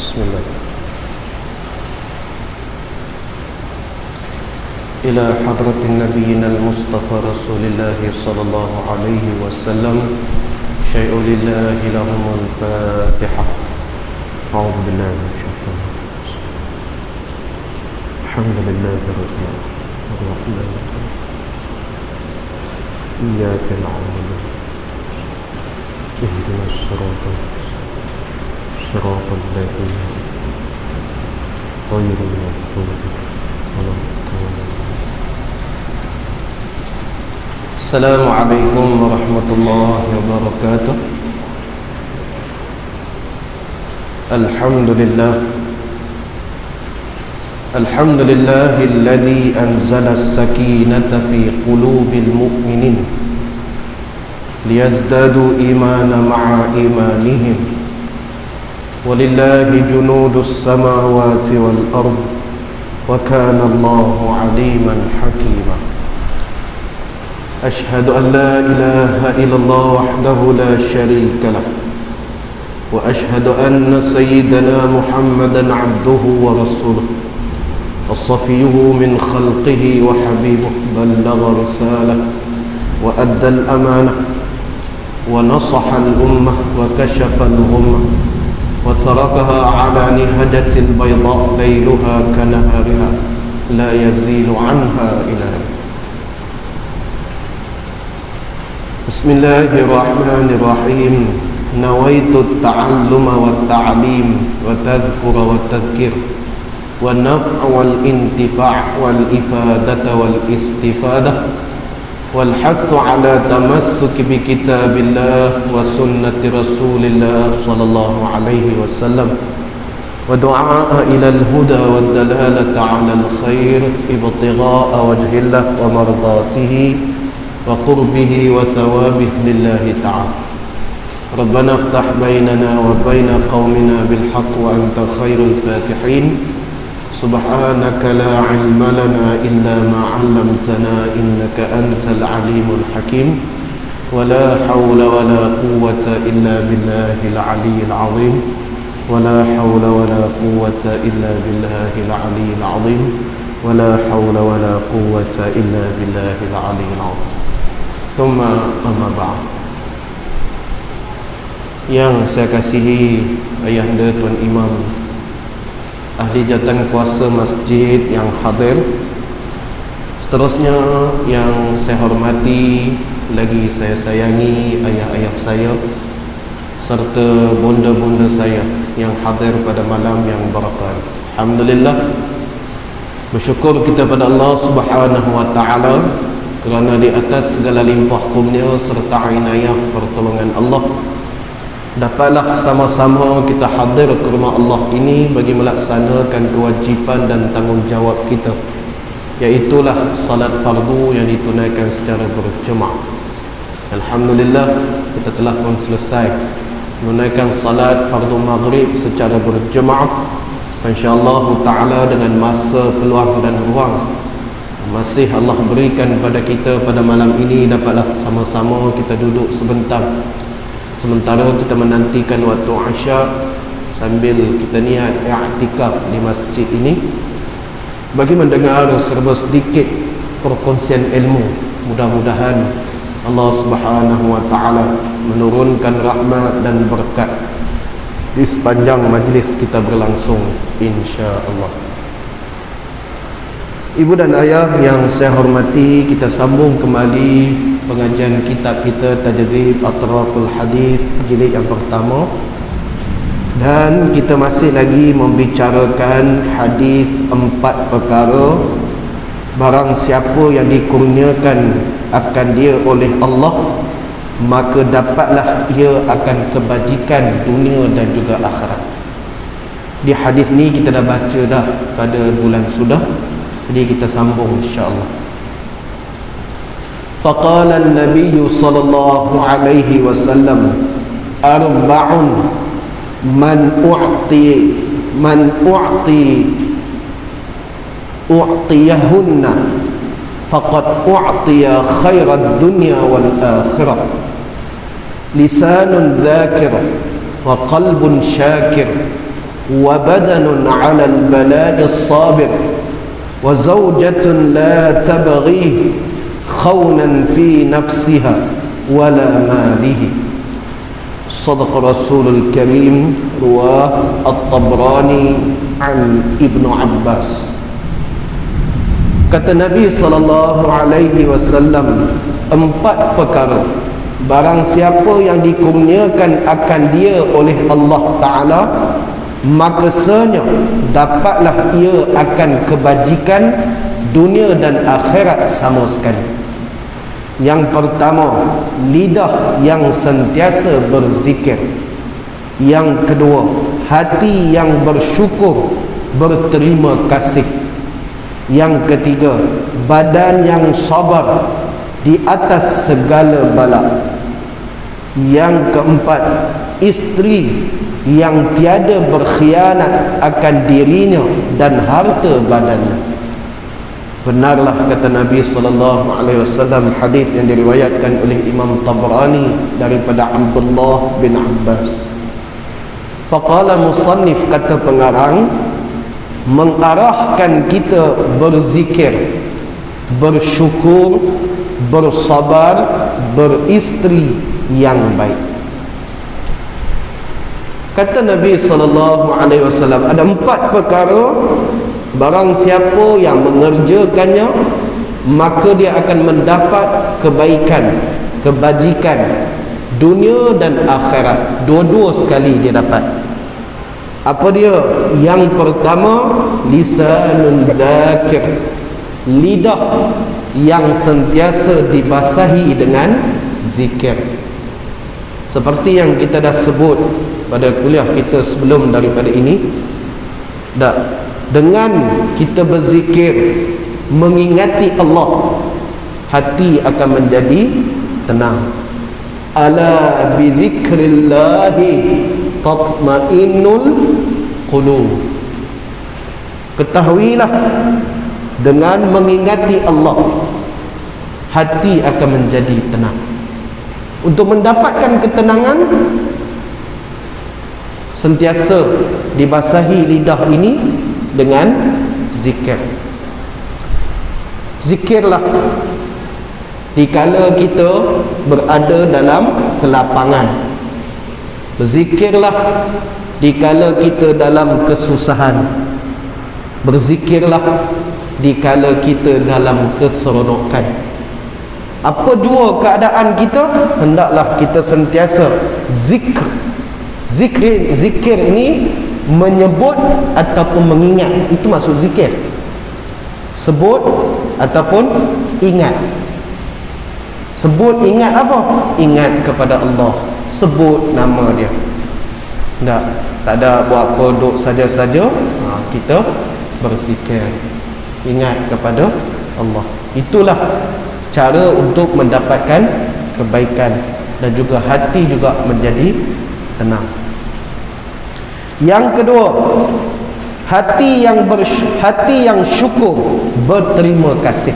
Bismillah. Ila hadratin nabiyina al-mustafa rasulillah sallallahu alaihi wasallam. Syai'u lillahi lahumul fatihah. A'udhu billahi minasyaitanir rajim. Alhamdulillahi rabbil alamin. Iyyaka na'budu ihdinas siratal mustaqim. Siratal ladzina ghairil maghdubi alaihim. Assalamualaikum warahmatullahi wabarakatuh. Alhamdulillahilladzi anzala as-sakinata fi qulubil mu'minin liyazdadu imana ma'a imanihim. Walillahi junudus samawati wal ard wa kana Allahu aliman hakima. أشهد أن لا إله إلا الله وحده لا شريك له وأشهد أن سيدنا محمدا عبده ورسوله وصفيه من خلقه وحبيبه بلغ رسالة وأدى الأمانة ونصح الأمة وكشف الغمة وتركها على نهجة البيضاء ليلها كنهارها لا يزيل عنها إلى يوم. Bismillahirrahmanirrahim. Nawaitu at-ta'alluma wat-ta'lim wa tadhkura wat-tadhkir wa naf'a wal-intifa' wal-ifadata wal-istifadah wal hathu ala tamassuki bi kitabillah wa sunnati rasulillah sallallahu alaihi wasallam wa du'a ila al-huda wad-dalalata ala al-khair ibtigha'a wajhillah wa mardatihi وقربه وثوابه لله تعالى. ربنا افتح بيننا وبين قومنا بالحق وأنت خير الفاتحين. سبحانك لا علم لنا إلا ما علمتنا إنك أنت العليم الحكيم. ولا حول ولا قوة إلا بالله العلي العظيم. ولا حول ولا قوة إلا بالله العلي العظيم. ولا حول ولا قوة إلا بالله العلي العظيم. Thumma amma ba'd. Yang saya kasihi ayahanda Tuan Imam, ahli jawatan kuasa masjid yang hadir, seterusnya yang saya hormati lagi saya sayangi ayah-ayah saya serta bonda-bonda saya yang hadir pada malam yang barakah. Alhamdulillah, bersyukur kita pada Allah Subhanahu wa taala kerana di atas segala limpah kurnia serta inayah pertolongan Allah, dapatlah sama-sama kita hadir ke rumah Allah ini bagi melaksanakan kewajipan dan tanggungjawab kita, iaitulah salat fardu yang ditunaikan secara berjemaah. Alhamdulillah, kita telah pun selesai menunaikan salat fardu maghrib secara berjemaah. InsyaAllah ta'ala dengan masa peluang dan ruang masih Allah berikan pada kita pada malam ini, dapatlah sama-sama kita duduk sebentar sementara kita menantikan waktu Isya sambil kita niat i'tikaf di masjid ini bagi mendengar serba sedikit perkongsian ilmu. Mudah-mudahan Allah Subhanahu wa taala menurunkan rahmat dan berkat di sepanjang majlis kita berlangsung, insya-Allah. Ibu dan ayah yang saya hormati, kita sambung kembali pengajian kitab kita Tajdhib Atraful Hadith jilid yang pertama, dan kita masih lagi membicarakan hadis 4 perkara. Barang siapa yang dikurniakan akan dia oleh Allah, maka dapatlah ia akan kebajikan dunia dan juga akhirat. Di hadis ni kita dah baca dah pada bulan sudah, jadi kita sambung insya-Allah. Faqala an-nabiy sallallahu alaihi wasallam arba'un man u'tiyahunna faqad u'tiya khairad dunya wal akhirah. Lisanun dzakir wa qalbun syakir wa badanun 'ala al-bala'i as-sabir wa zawjatun la tabghi khawnan fi nafsiha wala malihi. Sadaqa Rasulul Karim. Ruwah At-Tabrani an Ibnu Abbas. Kata Nabi SAW, 4 perkara barang siapa yang dikurniakan akan dia oleh Allah Ta'ala, maka senyap dapatlah ia akan kebajikan dunia dan akhirat sama sekali. Yang pertama, lidah yang sentiasa berzikir. Yang kedua, hati yang bersyukur, berterima kasih. Yang ketiga, badan yang sabar di atas segala bala. Yang keempat, isteri yang tiada berkhianat akan dirinya dan harta badannya. Benarlah kata Nabi SAW, hadis yang diriwayatkan oleh Imam Tabrani daripada Abdullah bin Abbas. Faqala musannif, kata pengarang, mengarahkan kita berzikir, bersyukur, bersabar, beristeri yang baik. Kata Nabi SAW, ada 4 perkara barang siapa yang mengerjakannya, maka dia akan mendapat kebaikan, kebajikan dunia dan akhirat. Dua-dua sekali dia dapat. Apa dia? Yang pertama, lisanun dzakir, lidah yang sentiasa dibasahi dengan zikir. Seperti yang kita dah sebut pada kuliah kita sebelum daripada ini, dengan kita berzikir, mengingati Allah, hati akan menjadi tenang. Ala bi dzikrillahi tatma'innul qulub. Ketahuilah, dengan mengingati Allah, hati akan menjadi tenang. Untuk mendapatkan ketenangan, sentiasa dibasahi lidah ini dengan zikir. Zikirlah dikala kita berada dalam kelapangan. Berzikirlah dikala kita dalam kesusahan. Berzikirlah dikala kita dalam keseronokan. Apa jua keadaan kita, hendaklah kita sentiasa zikr. Zikir ini menyebut ataupun mengingat. Itu maksud zikir. Sebut ataupun ingat. Sebut, ingat apa? Ingat kepada Allah. Sebut nama dia. Tak ada buat apa, duduk saja-saja. Kita berzikir, ingat kepada Allah. Itulah cara untuk mendapatkan kebaikan, dan juga hati juga menjadi tenang. Yang kedua, hati yang syukur, berterima kasih.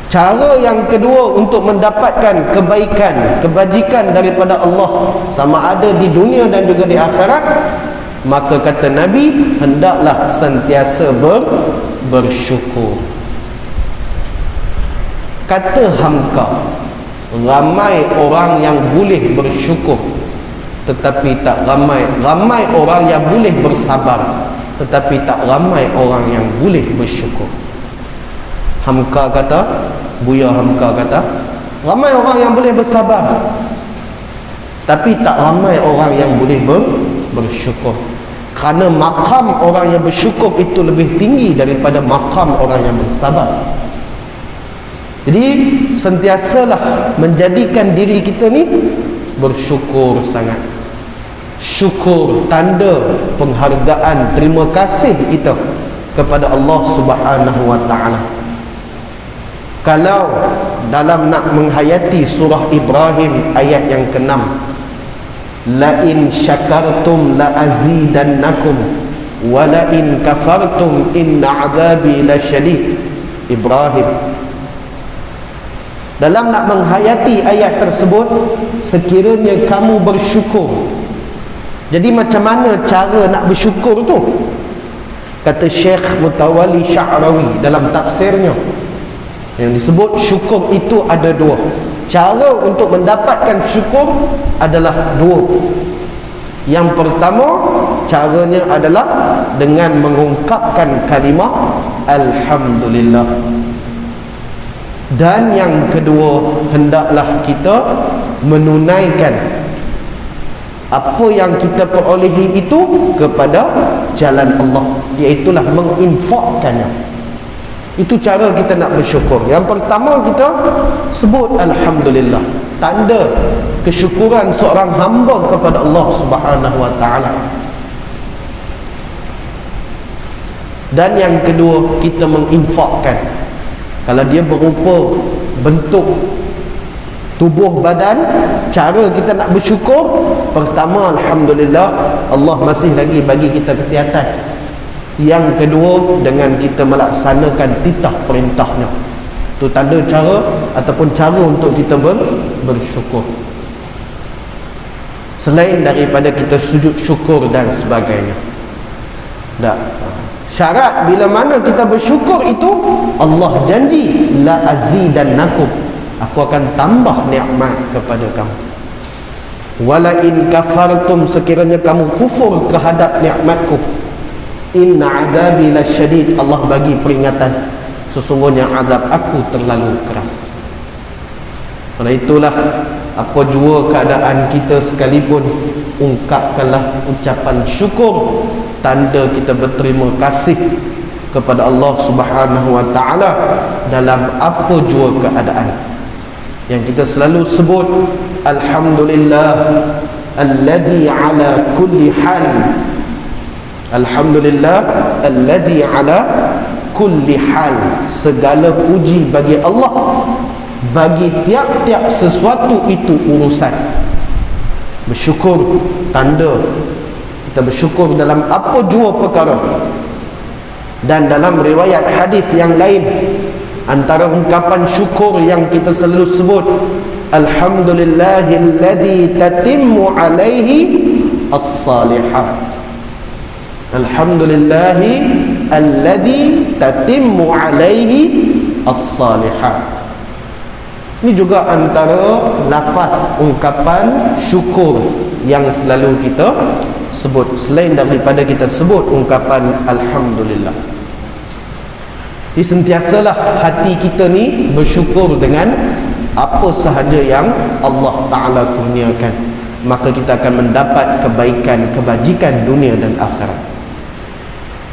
Cara yang kedua untuk mendapatkan kebaikan, kebajikan daripada Allah, sama ada di dunia dan juga di akhirat, maka kata Nabi, hendaklah sentiasa bersyukur. Kata Hamka, ramai orang yang boleh bersyukur, tetapi tak ramai orang yang boleh bersabar, tetapi tak ramai orang yang boleh bersyukur. Hamka kata, Buya Hamka kata, ramai orang yang boleh bersabar, tapi tak ramai orang yang boleh bersyukur. Kerana makam orang yang bersyukur itu lebih tinggi daripada makam orang yang bersabar. Jadi sentiasalah menjadikan diri kita ni bersyukur sangat. Syukur, tanda penghargaan, terima kasih kita kepada Allah Subhanahu wa ta'ala. Kalau dalam nak menghayati surah Ibrahim ayat yang ke-6, la in syakartum la azidannakum wa la in kafartum inna adzabi lasyadid. Ibrahim. Dalam nak menghayati ayat tersebut, sekiranya kamu bersyukur, Jadi macam mana cara nak bersyukur tu? Kata Syekh Mutawalli Sya'rawi dalam tafsirnya, yang disebut syukur itu ada dua. Cara untuk mendapatkan syukur adalah dua. Yang pertama, caranya adalah dengan mengungkapkan kalimah Alhamdulillah. Dan yang kedua, hendaklah kita menunaikan apa yang kita perolehi itu kepada jalan Allah, iaitulah menginfakkannya. Itu cara kita nak bersyukur. Yang pertama, kita sebut Alhamdulillah, tanda kesyukuran seorang hamba kepada Allah Subhanahu wa ta'ala. Dan yang kedua, kita menginfakkan. Kalau dia berupa bentuk tubuh badan, cara kita nak bersyukur, pertama, Alhamdulillah, Allah masih lagi bagi kita kesihatan. Yang kedua, dengan kita melaksanakan titah perintahnya. Itu tanda cara ataupun cara untuk kita bersyukur. Selain daripada kita sujud syukur dan sebagainya. Tak. Syarat bila mana kita bersyukur itu, Allah janji, la azidannakum, aku akan tambah nikmat kepada kamu. Wala in kafartum, sekiranya kamu kufur terhadap nikmatku, inna adabi lasyadid, Allah bagi peringatan, sesungguhnya azab aku terlalu keras. Oleh itulah, apa jua keadaan kita sekalipun, ungkapkanlah ucapan syukur, tanda kita berterima kasih kepada Allah Subhanahu wa ta'ala dalam apa jua keadaan. Yang kita selalu sebut, Alhamdulillah alladhi ala kulli hal. Alhamdulillah alladhi ala kulli hal. Segala puji bagi Allah bagi tiap-tiap sesuatu itu urusan. Bersyukur, tanda kita bersyukur dalam apa jua perkara. Dan dalam riwayat hadis yang lain, antara ungkapan syukur yang kita selalu sebut, Alhamdulillahilladzi tatimmu alaihi as-salihat. Alhamdulillahi alladzi tatimmu alaihi as-salihat. Ini juga antara lafaz ungkapan syukur yang selalu kita sebut, selain daripada kita sebut ungkapan Alhamdulillah. Sentiasalah hati kita ni bersyukur dengan apa sahaja yang Allah Ta'ala kurniakan, maka kita akan mendapat kebaikan, kebajikan dunia dan akhirat.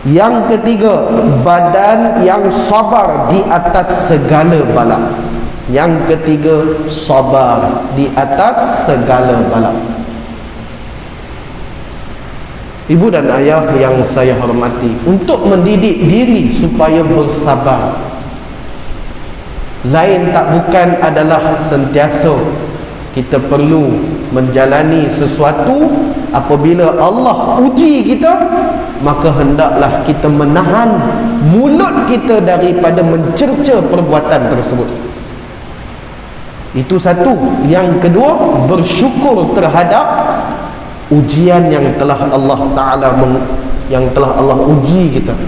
Yang ketiga, badan yang sabar di atas segala bala. Yang ketiga, sabar di atas segala bala. Ibu dan ayah yang saya hormati, untuk mendidik diri supaya bersabar, lain tak bukan adalah sentiasa kita perlu menjalani sesuatu. Apabila Allah uji kita, maka hendaklah kita menahan mulut kita daripada mencerca perbuatan tersebut. Itu satu. Yang kedua, bersyukur terhadap ujian yang telah Allah Ta'ala uji kita.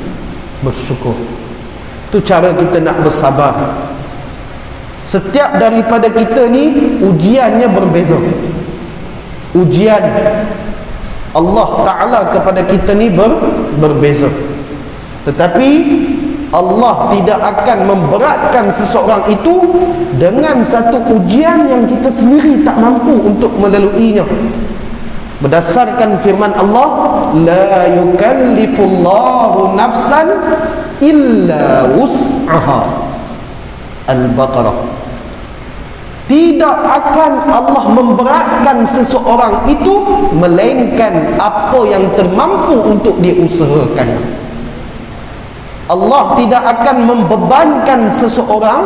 Bersyukur. Itu cara kita nak bersabar. Setiap daripada kita ni ujiannya berbeza. Ujian Allah Ta'ala kepada kita ni berbeza. Tetapi Allah tidak akan memberatkan seseorang itu dengan satu ujian yang kita sendiri tak mampu untuk melaluinya. Berdasarkan firman Allah, la yukallifullahu nafsan illa wus'aha. Al-Baqarah. Tidak akan Allah memberatkan seseorang itu melainkan apa yang termampu untuk diusahakannya. Allah tidak akan membebankan seseorang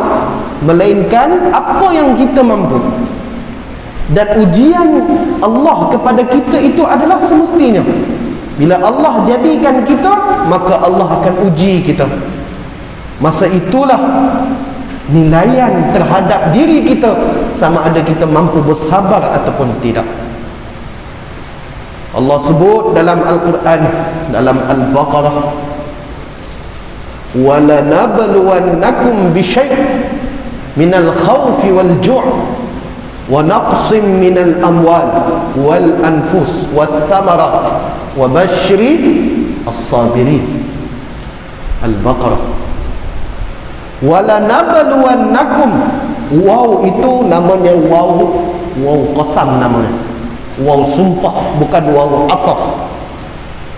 melainkan apa yang kita mampu. Dan ujian Allah kepada kita itu adalah semestinya. Bila Allah jadikan kita, maka Allah akan uji kita. Masa itulah nilaian terhadap diri kita, sama ada kita mampu bersabar ataupun tidak. Allah sebut dalam Al-Quran, dalam Al-Baqarah, وَلَنَبْلُوَنَّكُمْ بِشَيْءٍ مِنَ الْخَوْفِ وَالْجُوعِ وَنَقْصٍ مِنَ الْأَمْوَالِ وَالْأَنْفُسِ وَالثَّمَرَاتِ وَبَشِّرِ الصَّابِرِينَ. Al-Baqarah. وَلَنَبْلُوَنَّكُمْ, waw itu namanya waw qasam namanya, waw sumpah, bukan waw ataf,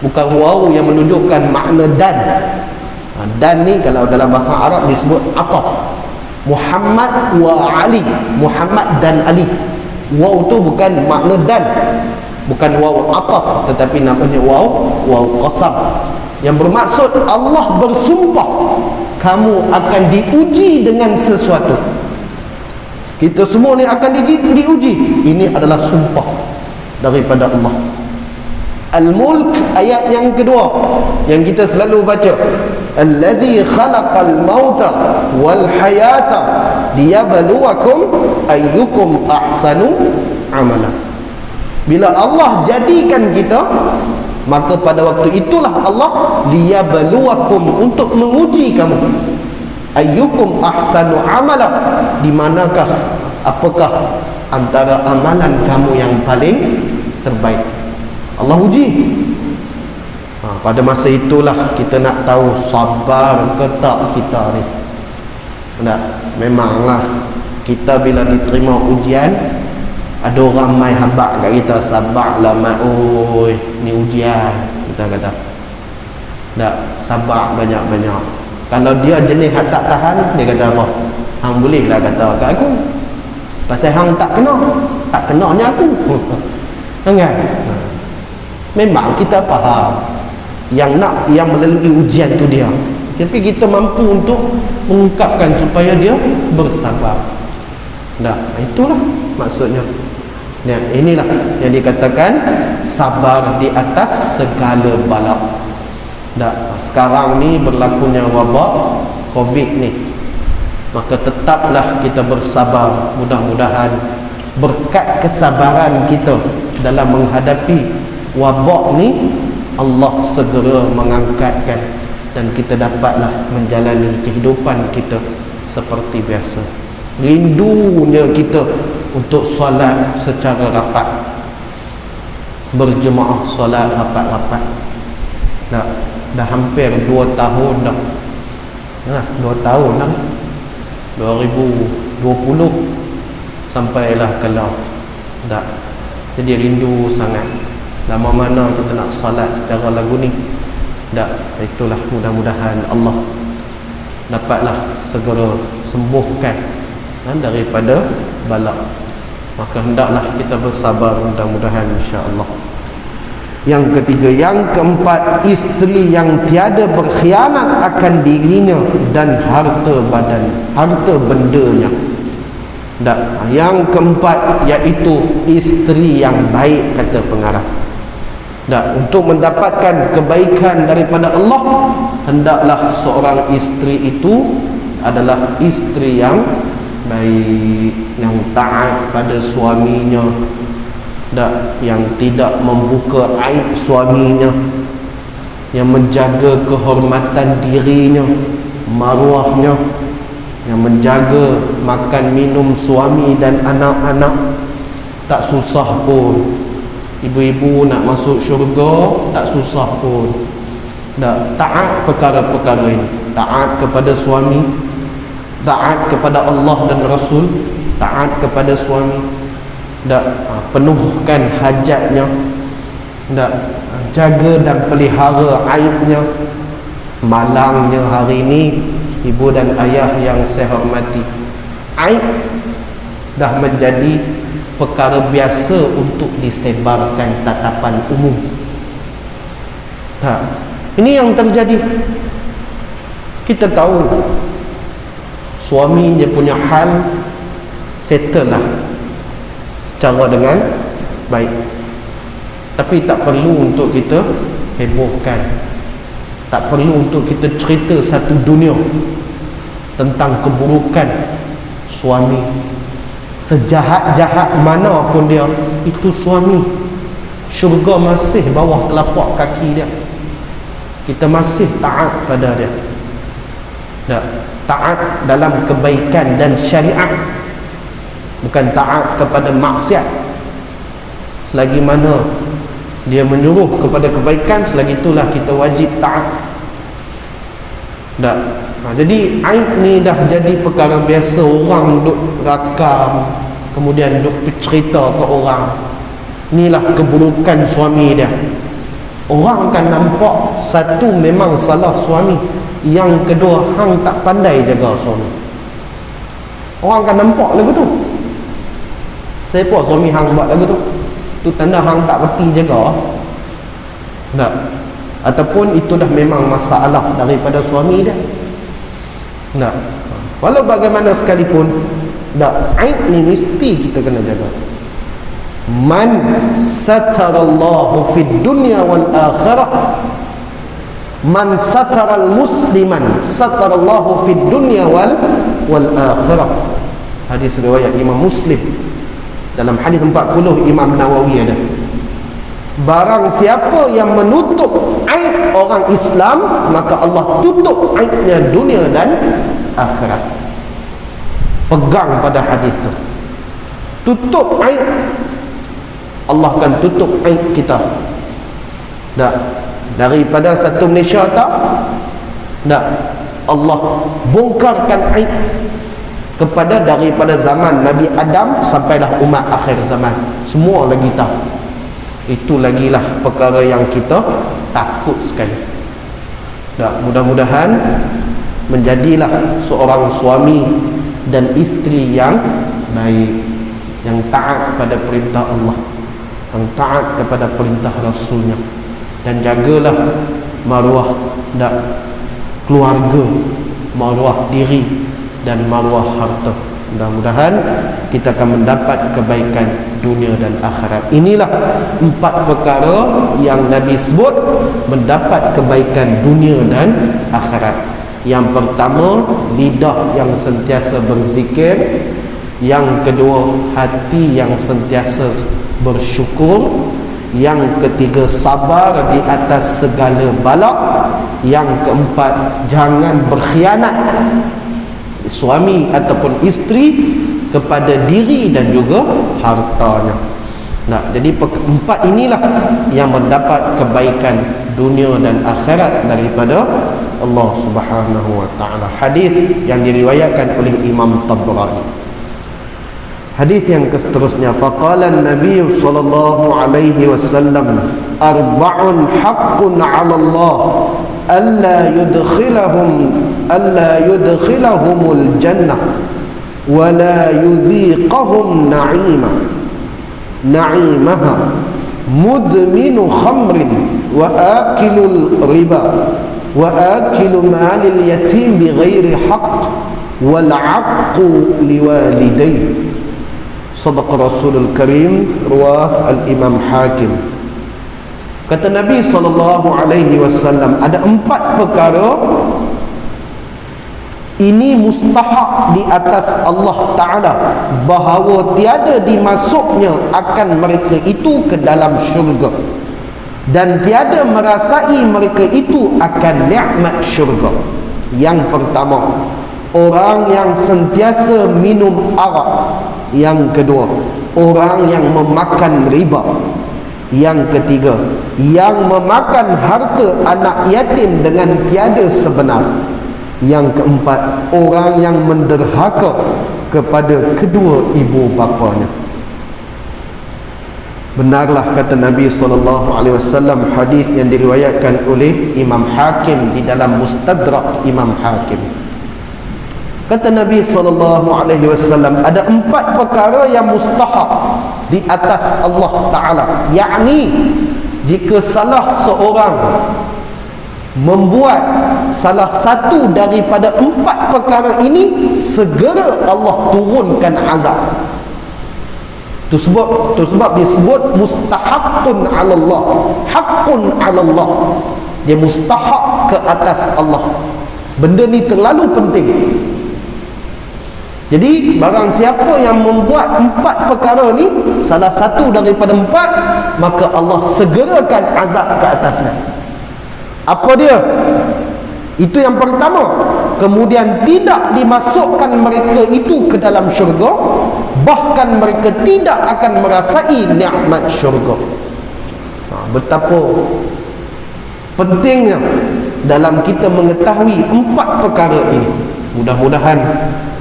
bukan waw yang menunjukkan makna dan. Dan ni kalau dalam bahasa Arab disebut ataf. Muhammad wa Ali, Muhammad dan Ali. Waw tu bukan makna dan, bukan waw ataf, tetapi namanya waw qasam, yang bermaksud Allah bersumpah kamu akan diuji dengan sesuatu. Kita semua ni akan diuji. Ini adalah sumpah daripada Allah. Al-Mulk ayat yang kedua yang kita selalu baca, Alladhi khalaqal mauta wal hayata liyabluwakum ayyukum ahsanu amala. Bila Allah jadikan kita, maka pada waktu itulah Allah liyabluwakum, untuk menguji kamu, ayyukum ahsanu amala, di manakah, apakah antara amalan kamu yang paling terbaik. Allah uji. Pada masa itulah kita nak tahu sabar ke tak kita ni. Tak, memanglah kita bila diterima ujian, ada orang mai habaq kat kita, sabarlah mak, oi ni ujian, kita kata. Tak, sabar banyak-banyak. Kalau dia jenis hang tak tahan, dia kata apa? Hang bolehlah kata kat aku, pasal hang tak kena ni aku. Kan? Memang kita faham yang melalui ujian tu dia, tapi kita mampu untuk mengungkapkan supaya dia bersabar. Nah, itulah maksudnya. Ya, inilah yang dikatakan sabar di atas segala bala. Nah, sekarang ni berlakunya wabak Covid ni, maka tetaplah kita bersabar. Mudah-mudahan berkat kesabaran kita dalam menghadapi wabak ni, Allah segera mengangkatkan dan kita dapatlah menjalani kehidupan kita seperti biasa. Rindunya kita untuk solat secara rapat, berjemaah solat rapat-rapat. Dah hampir 2 tahun dah. 2 tahun dah. 2020 sampailah kalau dah. Jadi rindu sangat. Lama mana kita nak salat secara lagu ni. Itulah, mudah-mudahan Allah dapatlah segera sembuhkan daripada bala. Maka hendaklah kita bersabar, mudah-mudahan insya-Allah. Yang ketiga, yang keempat, isteri yang tiada berkhianat akan dirinya dan harta bendanya. Yang keempat iaitu isteri yang baik, kata pengarang. Untuk mendapatkan kebaikan daripada Allah, hendaklah seorang isteri itu adalah isteri yang baik, yang taat pada suaminya, yang tidak membuka aib suaminya, yang menjaga kehormatan dirinya, maruahnya, yang menjaga makan minum suami dan anak-anak. Tak susah pun ibu-ibu nak masuk syurga, tak susah pun. Taat perkara-perkara ini, taat kepada suami, taat kepada Allah dan Rasul, taat kepada suami, penuhkan hajatnya, jaga dan pelihara aibnya. Malangnya hari ini, ibu dan ayah yang saya hormati, aib dah menjadi perkara biasa untuk disebarkan tatapan umum. Ini yang terjadi. Kita tahu suami dia punya hal settle lah cara dengan baik, tapi tak perlu untuk kita hebohkan, tak perlu untuk kita cerita satu dunia tentang keburukan suami. Sejahat-jahat mana pun dia, itu suami. syurga masih bawah telapak kaki dia. Kita masih taat pada dia. Tak, taat dalam kebaikan dan syariat, bukan taat kepada maksiat. Selagi mana dia menyuruh kepada kebaikan, selagi itulah kita wajib taat. Tak. Jadi aib ni dah jadi perkara biasa. Orang duk rakam, kemudian duk cerita ke orang, inilah keburukan suami dia. Orang akan nampak, satu memang salah suami, yang kedua hang tak pandai jaga suami. Orang akan nampak lagu tu. Siapa suami hang buat lagu tu? Tu tanda hang tak reti jaga. Tak. Ataupun itu dah memang masalah daripada suami dia. Tak. Walau bagaimana sekalipun, tak, aib ni mesti kita kena jaga. Man satarallahu fid dunya wal akhirah, man sataral musliman satarallahu fid dunya wal akhirah. Hadis riwayat Imam Muslim. Dalam hadis 40 Imam Nawawi ada, barang siapa yang menutup aib orang Islam, maka Allah tutup aibnya dunia dan akhirat. Pegang pada hadis tu. Tutup aib, Allah akan tutup aib kita. Tak. Daripada satu Malaysia tak, Allah bongkarkan aib kepada daripada zaman Nabi Adam sampailah umat akhir zaman. Semua lagi tahu. Itu lagilah perkara yang kita takut sekali. Tak. Mudah-mudahan menjadilah seorang suami dan isteri yang baik, yang taat pada perintah Allah, yang taat kepada perintah Rasulnya, dan jagalah maruah dan keluarga, maruah diri dan maruah harta. Mudah-mudahan kita akan mendapat kebaikan dunia dan akhirat. Inilah 4 perkara yang Nabi sebut mendapat kebaikan dunia dan akhirat. Yang pertama, lidah yang sentiasa berzikir. Yang kedua, hati yang sentiasa bersyukur. Yang ketiga, sabar di atas segala bala. Yang keempat, jangan berkhianat suami ataupun isteri kepada diri dan juga hartanya. Nah, jadi 4 inilah yang mendapat kebaikan dunia dan akhirat daripada Allah Subhanahu wa taala. Hadis yang diriwayatkan oleh Imam Tabrani. Hadis yang seterusnya, faqala an-nabiy sallallahu alaihi wasallam, arba'un haqqun 'ala Allah alla yudkhilahumul jannah wa la yudhiqahum na'imaha mudminu khamrin wa akilul riba wa akilu malil yatim bighairi haqq wal 'aqqu liwalidayhi. Sadaqa Rasulul Karim, riwayat al-Imam Hakim. Kata Nabi SAW, ada 4 perkara ini mustahak di atas Allah Ta'ala, bahawa tiada dimasuknya akan mereka itu ke dalam syurga, dan tiada merasai mereka itu akan nikmat syurga. Yang pertama, orang yang sentiasa minum arak. Yang kedua, orang yang memakan riba. Yang ketiga, yang memakan harta anak yatim dengan tiada sebenar. Yang keempat, orang yang menderhaka kepada kedua ibu bapanya. Benarlah kata Nabi SAW, hadis yang diriwayatkan oleh Imam Hakim di dalam Mustadrak Imam Hakim. Kata Nabi SAW, ada 4 perkara yang mustahak di atas Allah Ta'ala. Yakni, jika salah seorang membuat salah satu daripada 4 perkara ini, segera Allah turunkan azab. Itu sebab disebut mustahaqqun 'ala Allah, haqqun 'ala Allah. Dia mustahak ke atas Allah. Benda ni terlalu penting. Jadi barang siapa yang membuat 4 perkara ni, salah satu daripada 4, maka Allah segerakan azab ke atasnya. Apa dia? Itu yang pertama. Kemudian tidak dimasukkan mereka itu ke dalam syurga, bahkan mereka tidak akan merasai nikmat syurga. Betapa pentingnya dalam kita mengetahui 4 perkara ini. Mudah-mudahan,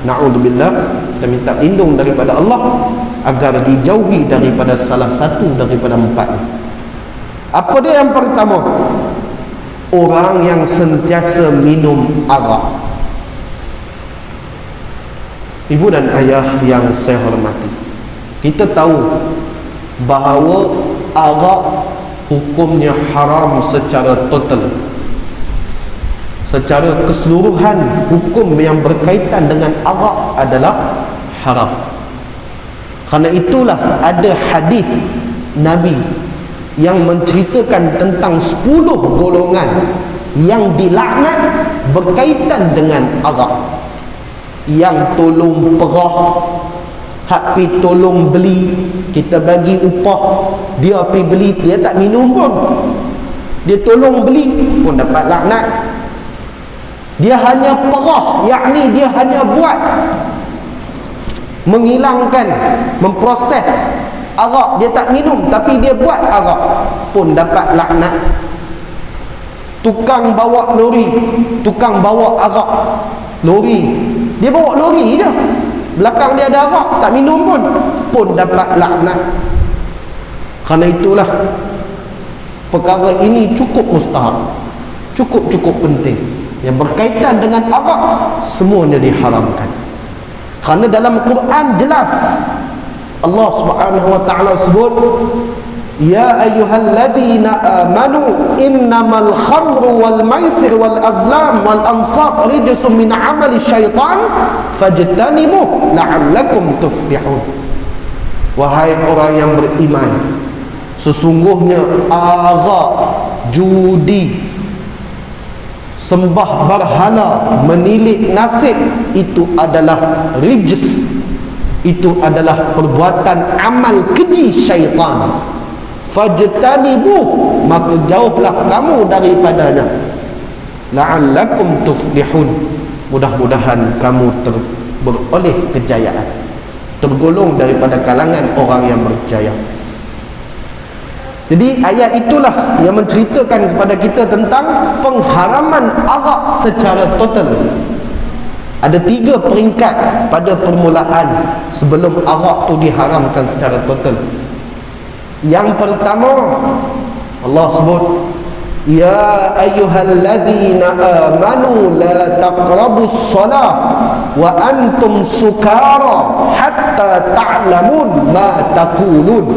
na'udzubillah, kita minta lindung daripada Allah agar dijauhi daripada salah satu daripada 4 ni. Apa dia yang pertama? Orang yang sentiasa minum arak. Ibu dan ayah yang saya hormati, kita tahu bahawa arak hukumnya haram secara total. Secara keseluruhan, hukum yang berkaitan dengan arak adalah haram. Kerana itulah ada hadis Nabi yang menceritakan tentang 10 golongan yang dilaknat berkaitan dengan arak. Yang tolong perah, hak pi tolong beli, kita bagi upah, dia pi beli, dia tak minum pun, dia tolong beli pun dapat laknat. Dia hanya perah, yakni dia hanya buat menghilangkan, memproses arak, dia tak minum tapi dia buat arak, pun dapat laknat. Tukang bawa lori, tukang bawa arak, lori, dia bawa lori je, belakang dia ada arak, tak minum pun dapat laknat. Kerana itulah perkara ini cukup mustahab, cukup penting. Yang berkaitan dengan arak, semuanya diharamkan. Kerana dalam Quran jelas Allah Subhanahu wa taala sebut, ya ayyuhalladzina amanu innamal khamru wal maisir wal azlam wal ansab rijsun min amali syaitan fajtanibuh la'allakum tuflihun. Wahai orang yang beriman, sesungguhnya arak, judi, sembah berhala, menilik nasib, itu adalah rijs, itu adalah perbuatan amal keji syaitan. Fajtanibuh, maka jauhlah kamu daripadanya. La'allakum tuflihun, mudah-mudahan kamu beroleh kejayaan, tergolong daripada kalangan orang yang berjaya. Jadi ayat itulah yang menceritakan kepada kita tentang pengharaman arak secara total. Ada 3 peringkat pada permulaan sebelum arak tu diharamkan secara total. Yang pertama, Allah sebut, ya ayyuhalladzina amanu la taqrabus salah wa antum sukara hatta ta'lamun ma taqulun.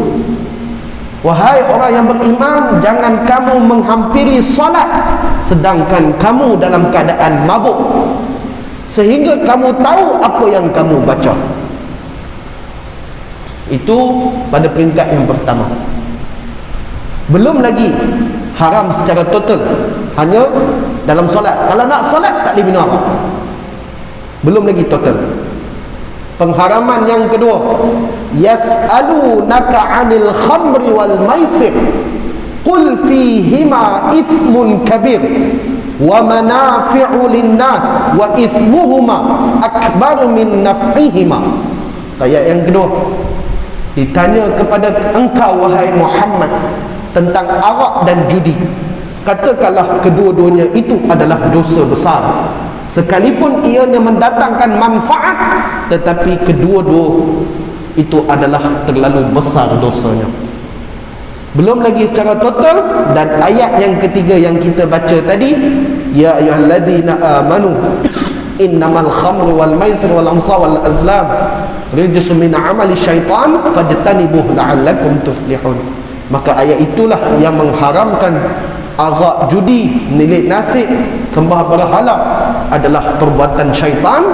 Wahai orang yang beriman, jangan kamu menghampiri solat sedangkan kamu dalam keadaan mabuk, sehingga kamu tahu apa yang kamu baca. Itu pada peringkat yang pertama. Belum lagi haram secara total, hanya dalam solat. Kalau nak solat tak boleh minum arak. Belum lagi total. Pengharaman yang kedua, yas'alunaka 'anil khamri wal maisir qul fihima ithmun kabir wa manafi'u linnas wa ithmuhuma akbar min naf'ihima. Ayat yang kedua, ditanya kepada engkau wahai Muhammad tentang arak dan judi, katakanlah kedua-duanya itu adalah dosa besar, sekalipun ianya mendatangkan manfaat, tetapi kedua-dua itu adalah terlalu besar dosanya. Belum lagi secara total. Dan ayat yang ketiga yang kita baca tadi, ya ayyuhalladzina amanu innamal khamru wal maisir wal ansab wal azlam rijsun min amali syaitan fajtanibuh la'allakum tuflihun. Maka ayat itulah yang mengharamkan arak, judi, nilik nasib, sembah berhala adalah perbuatan syaitan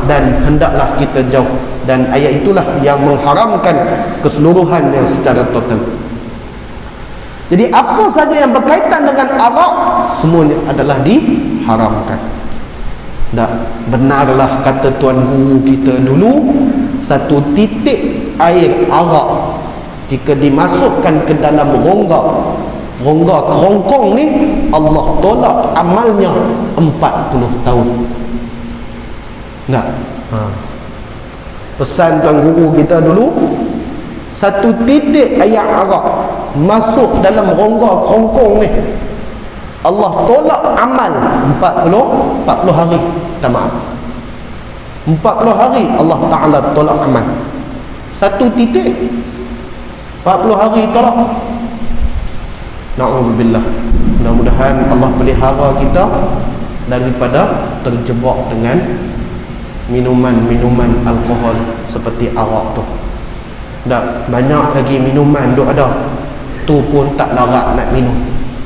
dan hendaklah kita jauh. Dan ayat itulah yang mengharamkan keseluruhannya secara total. Jadi apa saja yang berkaitan dengan arak, semuanya adalah diharamkan. Tak, benarlah kata tuan guru kita dulu, satu titik air arak jika dimasukkan ke dalam rongga kerongkong ni, Allah tolak amalnya 40 tahun. Tak? Pesan tuan guru kita dulu, satu titik air arak masuk dalam rongga kerongkong ni, Allah tolak amal 40 hari. Tak, maaf, 40 hari Allah Ta'ala tolak amal. Satu titik 40 hari tolak. Na'udzubillah. Mudah-mudahan Allah pelihara kita daripada terjebak dengan minuman-minuman alkohol seperti arak tu. Tak, banyak lagi minuman duk ada, tu pun tak larat nak minum.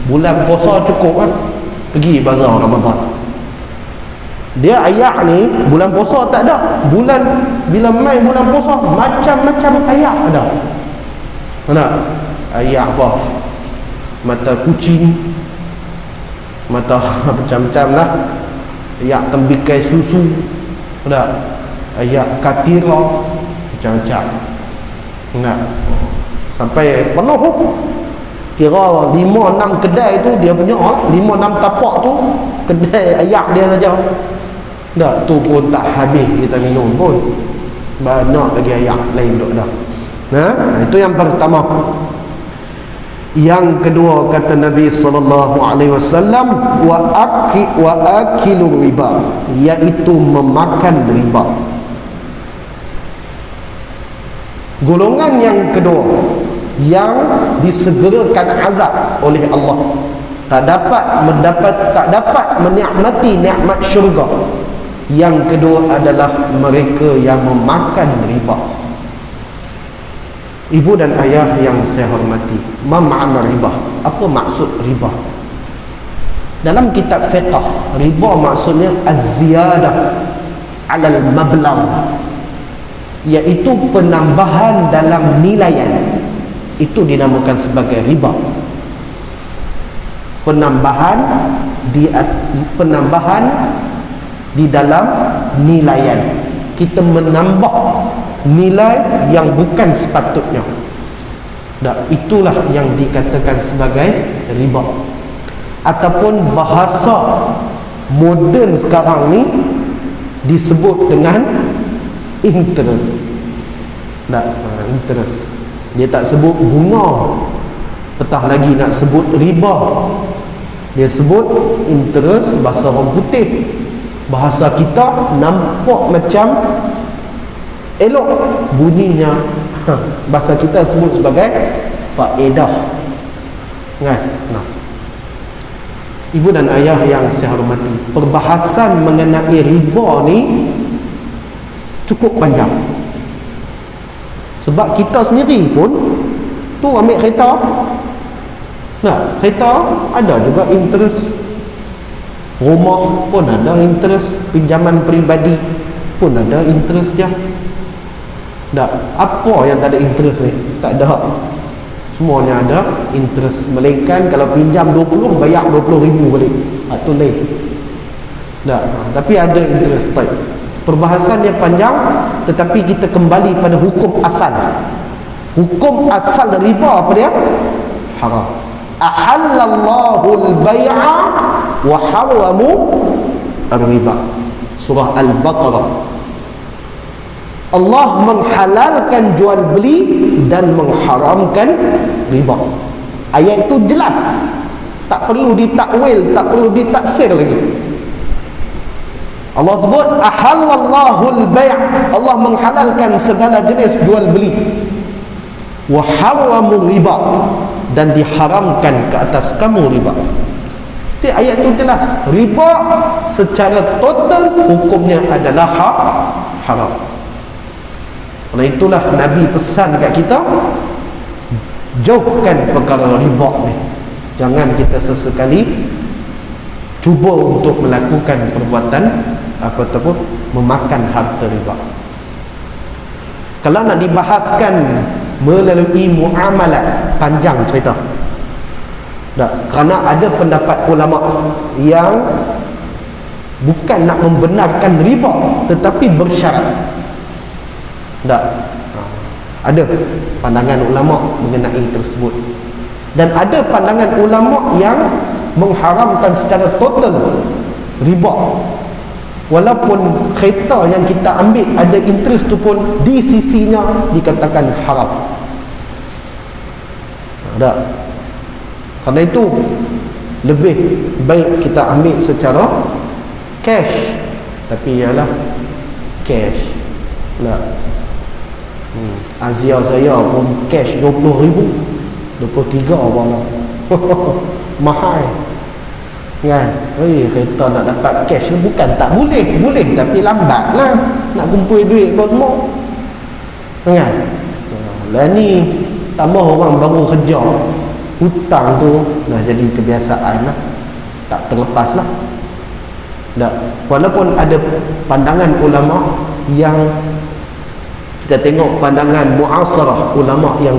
Bulan puasa cukup kan, pergi bazar Ramadan. Dia ayak ni bulan puasa tak ada, bulan bila mai bulan puasa macam-macam ayak ada. Mana ayak apa, mata kucing, mata macam-macam lah, ayak tembikai susu, ada ayak katira, macam-macam. Nak sampai penuh. Kira 5-6 kedai tu dia punya, 5-6 tapak tu kedai ayak dia saja. Tak, tu pun tak habis kita minum pun. Banyak lagi ayak lain duk dah. Itu yang pertama. Yang kedua kata Nabi SAW, wa akilu riba, iaitu memakan riba. Golongan yang kedua yang disegerakan azab oleh Allah, tak dapat menikmati nikmat syurga. Yang kedua adalah mereka yang memakan riba. Ibu dan ayah yang saya hormati, ma ma'na riba? Apa maksud riba? Dalam kitab fiqh, riba maksudnya az-ziyadah 'alal mablagh, iaitu penambahan dalam nilaian. Itu dinamakan sebagai riba. Penambahan di dalam nilaian. Kita menambah nilai yang bukan sepatutnya. Itulah yang dikatakan sebagai riba. Ataupun bahasa moden sekarang ni disebut dengan interest. Interest. Dia tak sebut bunga, petah lagi nak sebut riba. Dia sebut interest. Bahasa orang putih, bahasa kita nampak macam elok bunyinya. Bahasa kita sebut sebagai faedah. Ibu dan ayah yang saya hormati, perbahasan mengenai riba ni cukup panjang. Sebab kita sendiri pun tu ambil kereta, kereta ada juga interest, rumah pun ada interest, pinjaman peribadi pun ada interest dia. Apa yang tak ada interest ni? Tak ada. Semuanya ada interest. Melainkan kalau pinjam 20, bayar 20,000 balik, tu lain. Tapi ada interest type. Perbahasan dia panjang, tetapi kita kembali pada hukum asal. Hukum asal riba apa dia? Haram. Ahallallahu al-bay'a wa haramu ar-riba. Surah Al-Baqarah. Allah menghalalkan jual beli dan mengharamkan riba. Ayat itu jelas, tak perlu ditakwil, tak perlu ditafsir lagi. Allah sebut ahallallahu al-bay', Allah menghalalkan segala jenis jual beli, wa haramu riba, dan diharamkan ke atas kamu riba. Jadi ayat itu jelas, riba secara total hukumnya adalah haram. Oleh itulah Nabi pesan kat kita, jauhkan perkara riba ni. Jangan kita sesekali cuba untuk melakukan perbuatan ataupun memakan harta riba. Kalau nak dibahaskan melalui muamalat, panjang cerita. Kerana ada pendapat ulama yang bukan nak membenarkan riba, tetapi bersyarat. Tak? Ada pandangan ulama mengenai tersebut. Dan ada pandangan ulama yang mengharamkan secara total riba. Walaupun kereta yang kita ambil ada interest tu pun di sisinya dikatakan haram. Ada. Kerana itu lebih baik kita ambil secara cash. Tapi ialah cash. Tak. Azia saya pun cash 20,000, 23 bang. Mahal kan? Kereta nak dapat cash bukan tak boleh, boleh tapi lambat lah nak kumpul duit kau semua kan? Lah ni tambah orang baru kerja, hutang tu dah jadi kebiasaan lah, tak terlepas lah. Walaupun ada pandangan ulama yang kita tengok pandangan muasarah, ulama yang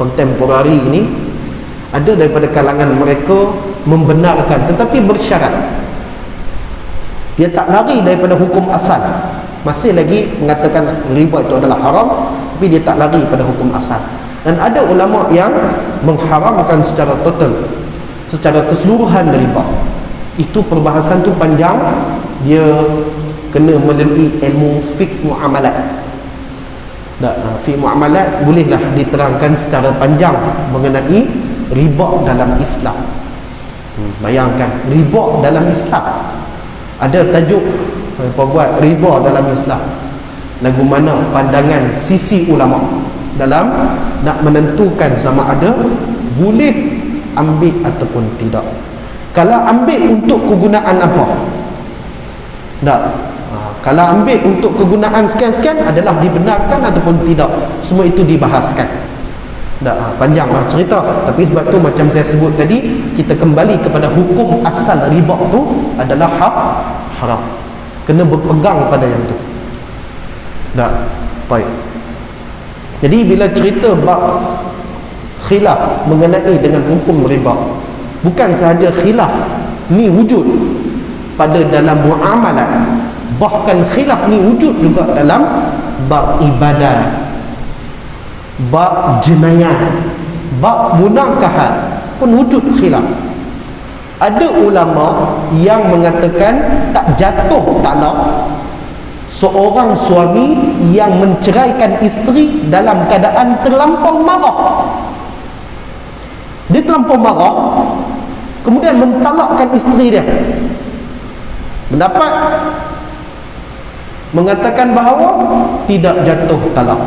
kontemporari ini, ada daripada kalangan mereka membenarkan tetapi bersyarat. Dia tak lari daripada hukum asal, masih lagi mengatakan riba itu adalah haram, tapi dia tak lari pada hukum asal. Dan ada ulama yang mengharamkan secara total, secara keseluruhan riba. Itu perbahasan tu panjang, dia kena melalui ilmu fiqh muamalat. Fiqh muamalat bolehlah diterangkan secara panjang mengenai riba dalam Islam. Bayangkan riba dalam Islam. Ada tajuk apa buat riba dalam Islam. Lagu mana pandangan sisi ulama dalam nak menentukan sama ada boleh ambil ataupun tidak. Kalau ambil untuk kegunaan apa? Tak. Kalau ambil untuk kegunaan sekian-sekian adalah dibenarkan ataupun tidak. Semua itu dibahaskan. Panjanglah cerita, tapi sebab tu macam saya sebut tadi, kita kembali kepada hukum asal riba tu adalah haram. Kena berpegang pada yang tu. Baik. Jadi bila cerita bab khilaf mengenai dengan hukum riba, bukan sahaja khilaf ni wujud pada dalam muamalat, bahkan khilaf ni wujud juga dalam bab ibadah, bab jenayah, bab munakahat pun wujud khilaf. Ada ulama yang mengatakan tak jatuh talak seorang suami yang menceraikan isteri dalam keadaan terlampau marah. Dia terlampau marah, kemudian mentalakkan isteri dia. Pendapat mengatakan bahawa tidak jatuh talak,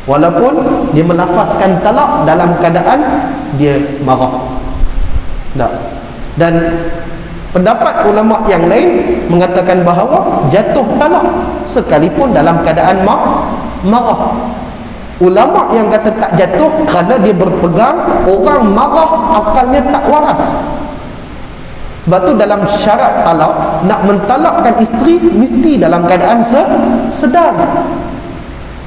walaupun dia melafazkan talak dalam keadaan dia marah. Dan pendapat ulama yang lain mengatakan bahawa jatuh talak sekalipun dalam keadaan marah. Ulama yang kata tak jatuh kerana dia berpegang orang marah akalnya tak waras. Sebab tu dalam syarat talak, nak mentalakkan isteri mesti dalam keadaan sedar.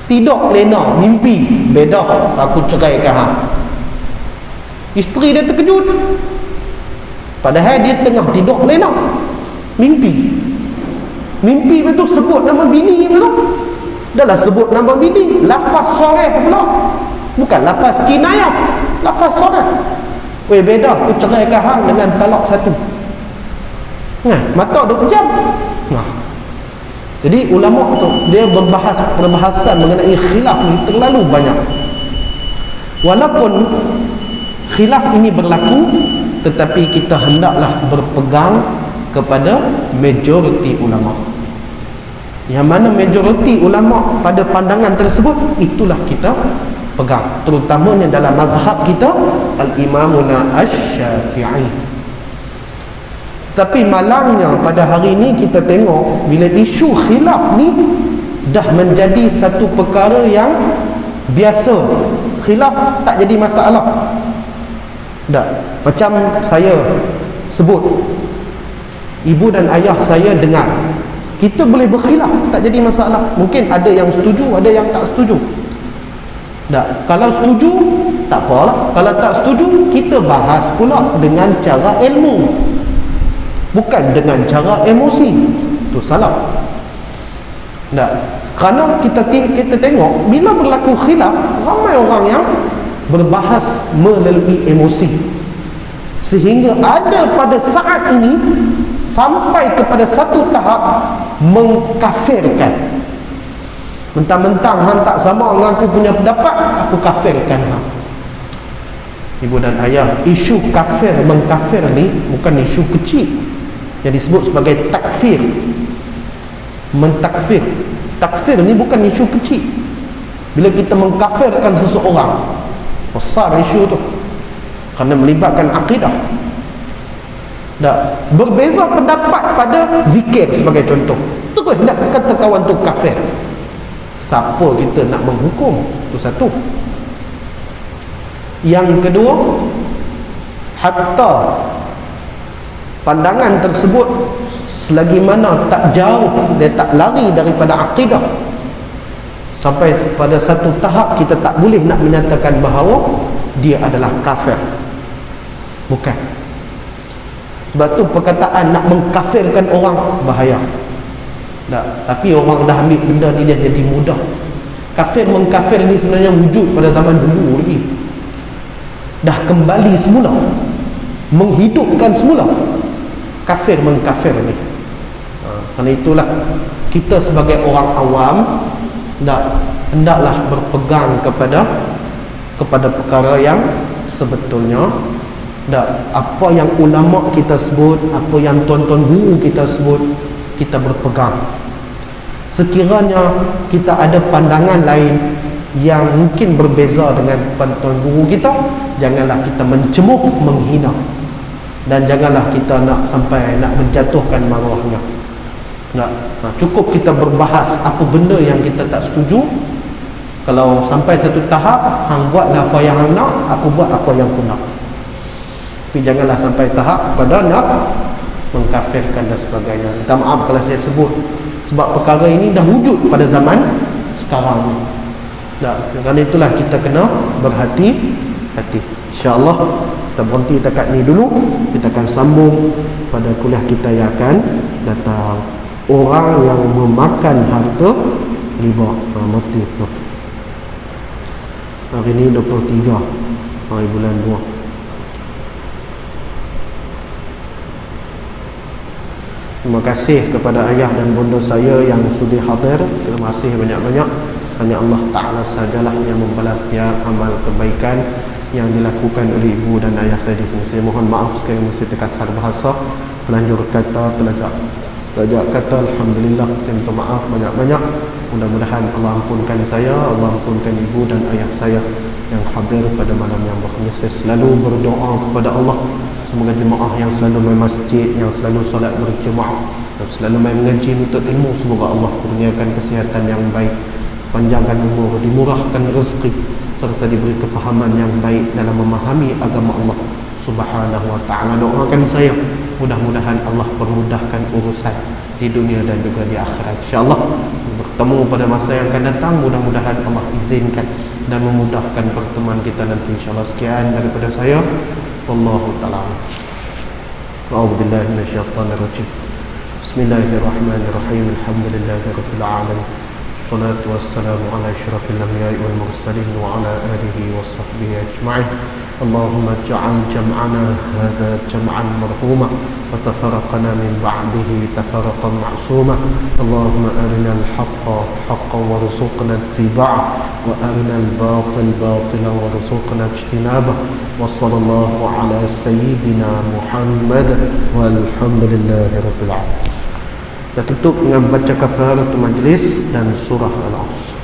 Tidak lena, mimpi, bedah aku ceraikan hang. Isteri dia terkejut, padahal dia tengah tidur lena, mimpi itu sebut nama bini tu. Dah sebut nama bini, lafaz soreh pula, bukan lafaz kinayah, lafaz soreh. Weh beda aku ceraikan hang dengan talak satu. Mata 20 jam. Jadi ulama tu dia perbahasan mengenai khilaf ni terlalu banyak. Walaupun khilaf ini berlaku, tetapi kita hendaklah berpegang kepada majoriti ulama. Yang mana majoriti ulama pada pandangan tersebut, itulah kita pegang, terutamanya dalam mazhab kita Al-Imamuna Asy-Syafi'i. Tapi malangnya pada hari ini kita tengok bila isu khilaf ni dah menjadi satu perkara yang biasa. Khilaf tak jadi masalah. Macam saya sebut, ibu dan ayah saya dengar, kita boleh berkhilaf, tak jadi masalah. Mungkin ada yang setuju, ada yang tak setuju. Kalau setuju tak apalah, kalau tak setuju kita bahas pula dengan cara ilmu. bukan dengan cara emosi. Itu salah. Tak. Kerana kita tengok bila berlaku khilaf, ramai orang yang berbahas melalui emosi, sehingga ada pada saat ini sampai kepada satu tahap mengkafirkan. Mentang-mentang hang tak sama dengan aku punya pendapat, aku kafirkan hang. Ibu dan ayah, isu kafir mengkafir ni bukan isu kecil yang disebut sebagai takfir. Mentakfir, takfir ni bukan isu kecil. Bila kita mengkafirkan seseorang, besar isu tu, kerana melibatkan akidah. Tak. Berbeza pendapat pada zikir sebagai contoh, terus nak kata kawan tu kafir. Siapa kita nak menghukum? Itu satu. Yang kedua, hatta pandangan tersebut selagi mana tak jauh, dia tak lari daripada akidah, sampai pada satu tahap kita tak boleh nak menyatakan bahawa dia adalah kafir. Bukan. Sebab tu perkataan nak mengkafirkan orang bahaya. Tak. Tapi orang dah ambil benda ni, dia jadi mudah. Kafir mengkafir ni sebenarnya wujud pada zaman dulu lagi. Dah kembali semula, menghidupkan semula kafir mengkafir ni. Kerana itulah kita sebagai orang awam hendaklah berpegang kepada perkara yang sebetulnya. Apa yang ulama kita sebut, apa yang tuan-tuan guru kita sebut, kita berpegang. Sekiranya kita ada pandangan lain yang mungkin berbeza dengan tuan-tuan guru kita, janganlah kita mencemuh, menghina, dan janganlah kita nak sampai nak menjatuhkan maruahnya. Cukup kita berbahas apa benda yang kita tak setuju. Kalau sampai satu tahap, hang buatlah apa yang hang nak, aku buat apa yang aku nak. Tapi janganlah sampai tahap pada nak mengkafirkan dan sebagainya. Minta maaf kalau saya sebut, sebab perkara ini dah wujud pada zaman sekarang ni. Kerana itulah kita kena berhati-hati. InsyaAllah kita berhenti dekat ni dulu. Kita akan sambung pada kuliah kita yang akan datang. Orang yang memakan harta riba, mati tu. Hari ni 23 hari bulan 2. Terima kasih kepada ayah dan bunda saya yang sudi hadir. Terima kasih banyak-banyak. Hanya Allah Ta'ala sajalah yang membalas setiap amal kebaikan yang dilakukan oleh ibu dan ayah saya di sini. Saya mohon maaf sekali masih terkasar bahasa, telanjur kata, terlajak kata. Alhamdulillah, saya minta maaf banyak-banyak. Mudah-mudahan Allah ampunkan saya, Allah ampunkan ibu dan ayah saya yang hadir pada malam yang berkah. Saya selalu berdoa kepada Allah, semoga jemaah yang selalu main masjid, yang selalu solat berjemaah, dan selalu main mengaji nuntut ilmu, semoga Allah kurniakan kesihatan yang baik, panjangkan umur, dimurahkan rezeki, serta diberi kefahaman yang baik dalam memahami agama Allah Subhanahu wa ta'ala. Doakan saya, mudah-mudahan Allah permudahkan urusan di dunia dan juga di akhirat. InsyaAllah bertemu pada masa yang akan datang. Mudah-mudahan Allah izinkan dan memudahkan pertemuan kita nanti, insyaAllah. Sekian daripada saya. Wallahu ta'ala. A'udzubillahi minasyaitonirrajim. Bismillahirrahmanirrahim. Alhamdulillahirabbil alamin. Wassalatu wassalamu ala asyrafil anbiya'i wal mursalin wa ala alihi washabbihi ajma'in. Allahumma ij'al jam'ana hadha jam'an marhuma wa tafarraqana min ba'dihi tafarraqan ma'suma. Allahumma arina al-haqqa haqqan warzuqna ittiba'ah wa arina al-batil batilan warzuqna ijtinabah. Wa sallallahu ala sayyidina Muhammad walhamdulillahi rabbil alamin. Kita tutup dengan baca kafaratul majlis dan surah Al-Asr.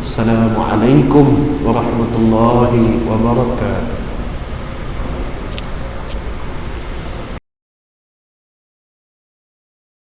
Assalamualaikum warahmatullahi wabarakatuh.